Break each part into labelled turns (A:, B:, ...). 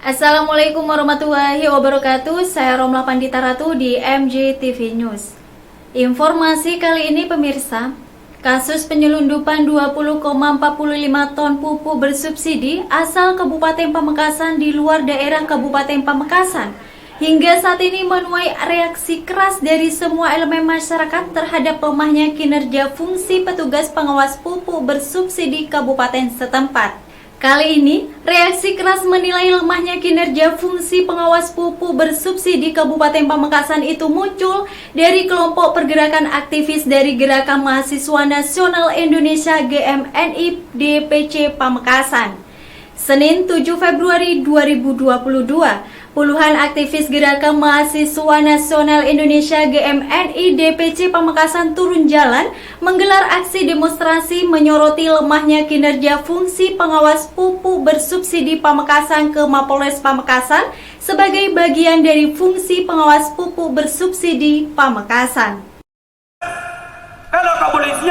A: Assalamualaikum warahmatullahi wabarakatuh. Saya Romla Pandita Ratu di MJTV News. Informasi kali ini pemirsa, kasus penyelundupan 20,45 ton pupuk bersubsidi asal Kabupaten Pamekasan di luar daerah Kabupaten Pamekasan hingga saat ini menuai reaksi keras dari semua elemen masyarakat terhadap lemahnya kinerja fungsi petugas pengawas pupuk bersubsidi kabupaten setempat. Kali ini, reaksi keras menilai lemahnya kinerja fungsi pengawas pupuk bersubsidi Kabupaten Pamekasan itu muncul dari kelompok pergerakan aktivis dari Gerakan Mahasiswa Nasional Indonesia GMNI DPC Pamekasan. Senin 7 Februari 2022, puluhan aktivis Gerakan Mahasiswa Nasional Indonesia GMNI DPC Pamekasan turun jalan menggelar aksi demonstrasi menyoroti lemahnya kinerja fungsi pengawas pupuk bersubsidi Pamekasan ke Mapolres Pamekasan sebagai bagian dari fungsi pengawas pupuk bersubsidi Pamekasan.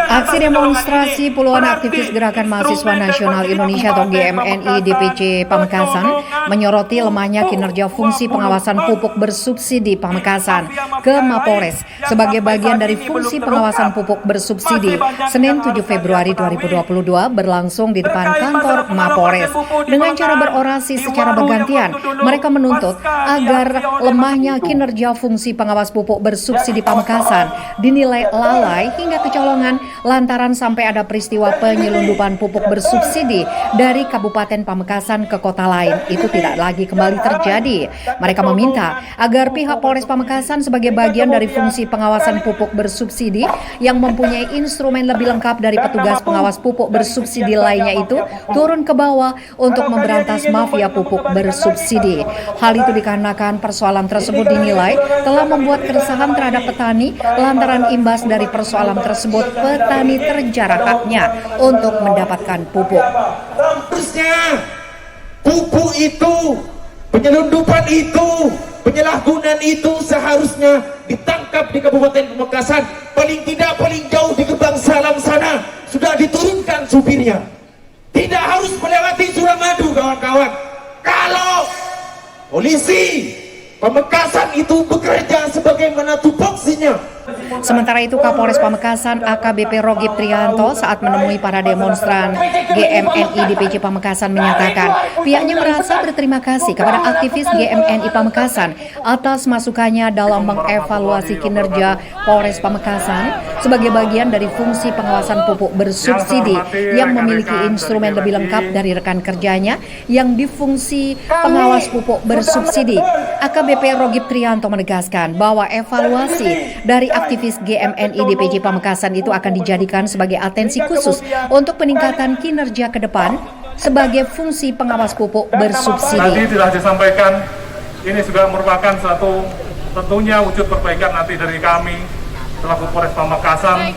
B: Aksi demonstrasi puluhan aktivis Gerakan Mahasiswa Nasional Indonesia atau GMNI DPC Pamekasan menyoroti lemahnya kinerja fungsi pengawasan pupuk bersubsidi Pamekasan ke Mapolres sebagai bagian dari fungsi pengawasan pupuk bersubsidi. Senin 7 Februari 2022 berlangsung di depan kantor Mapolres. Dengan cara berorasi secara bergantian, mereka menuntut agar lemahnya kinerja fungsi pengawas pupuk bersubsidi Pamekasan dinilai lalai hingga kecolongan lantaran sampai ada peristiwa penyelundupan pupuk bersubsidi dari Kabupaten Pamekasan ke kota lain itu tidak lagi kembali terjadi. Mereka meminta agar pihak Polres Pamekasan sebagai bagian dari fungsi pengawasan pupuk bersubsidi yang mempunyai instrumen lebih lengkap dari petugas pengawas pupuk bersubsidi lainnya itu turun ke bawah untuk memberantas mafia pupuk bersubsidi. Hal itu dikarenakan persoalan tersebut dinilai telah membuat keresahan terhadap petani lantaran imbas dari persoalan tersebut petani terjarah haknya untuk mendapatkan pupuk.
C: Seharusnya pupuk itu, penyelundupan itu, penyalahgunaan itu seharusnya ditangkap di Kabupaten Pamekasan. Paling tidak paling jauh di Gebang Salam sana sudah diturunkan supirnya. Tidak harus melewati Suramadu, kawan-kawan. Kalau polisi Pamekasan itu bekerja sebagaimana tupoksinya.
B: Sementara itu Kapolres Pamekasan AKBP Rogib Trianto saat menemui para demonstran GMNI DPC Pamekasan menyatakan pihaknya merasa berterima kasih kepada aktivis GMNI Pamekasan atas masukannya dalam mengevaluasi kinerja Polres Pamekasan sebagai bagian dari fungsi pengawasan pupuk bersubsidi yang memiliki instrumen lebih lengkap dari rekan kerjanya yang di fungsi pengawas pupuk bersubsidi. AKBP Rogib Trianto menegaskan bahwa evaluasi dari aktivis GMNI DPC Pamekasan itu akan dijadikan sebagai atensi khusus untuk peningkatan kinerja ke depan sebagai fungsi pengawas pupuk bersubsidi.
D: Tadi telah disampaikan, ini juga merupakan suatu tentunya wujud perbaikan nanti dari kami selaku Polres Pamekasan.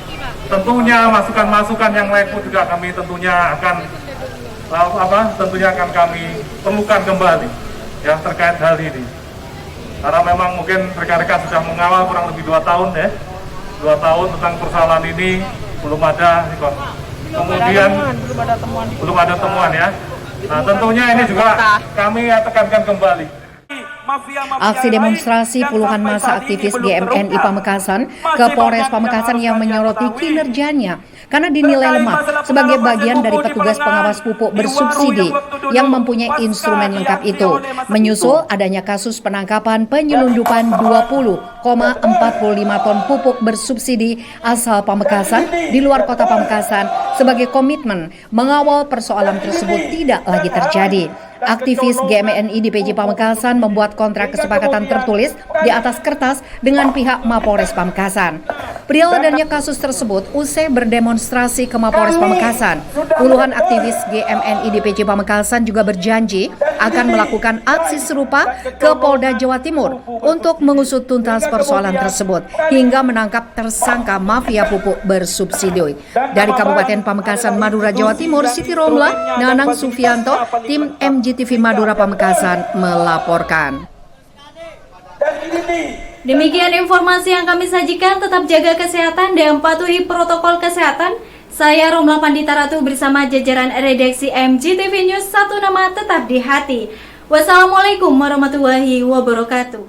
D: Tentunya masukan-masukan yang lain pun juga kami tentunya akan kami perlukan kembali ya terkait hal ini. Karena memang mungkin rekan-rekan sudah mengawal kurang lebih 2 tahun ya. 2 tahun tentang persoalan ini belum ada kemudian belum ada temuan ya. Nah tentunya ini juga kami tekankan kembali.
B: Aksi demonstrasi puluhan masa aktivis GMNI Pamekasan ke Polres Pamekasan yang menyoroti kinerjanya karena dinilai lemah sebagai bagian dari petugas pengawas pupuk bersubsidi yang mempunyai instrumen lengkap itu. Menyusul adanya kasus penangkapan penyelundupan 20,45 ton pupuk bersubsidi asal Pamekasan di luar kota Pamekasan sebagai komitmen mengawal persoalan tersebut tidak lagi terjadi. Aktivis GMNI DPC Pamekasan membuat kontrak kesepakatan tertulis di atas kertas dengan pihak Mapolres Pamekasan. Perihal adanya kasus tersebut, usai berdemonstrasi ke Mapolres Pamekasan, puluhan aktivis GMNI DPC Pamekasan juga berjanji akan melakukan aksi serupa ke Polda Jawa Timur untuk mengusut tuntas persoalan tersebut hingga menangkap tersangka mafia pupuk bersubsidi. Dari Kabupaten Pamekasan, Madura, Jawa Timur, Siti Romla, Nanang Sufianto, tim MJTV Madura Pamekasan melaporkan.
A: Demikian informasi yang kami sajikan. Tetap jaga kesehatan dan patuhi protokol kesehatan. Saya Romla Pandita Ratu bersama jajaran redaksi MJTV News, satu nama tetap di hati. Wassalamualaikum warahmatullahi wabarakatuh.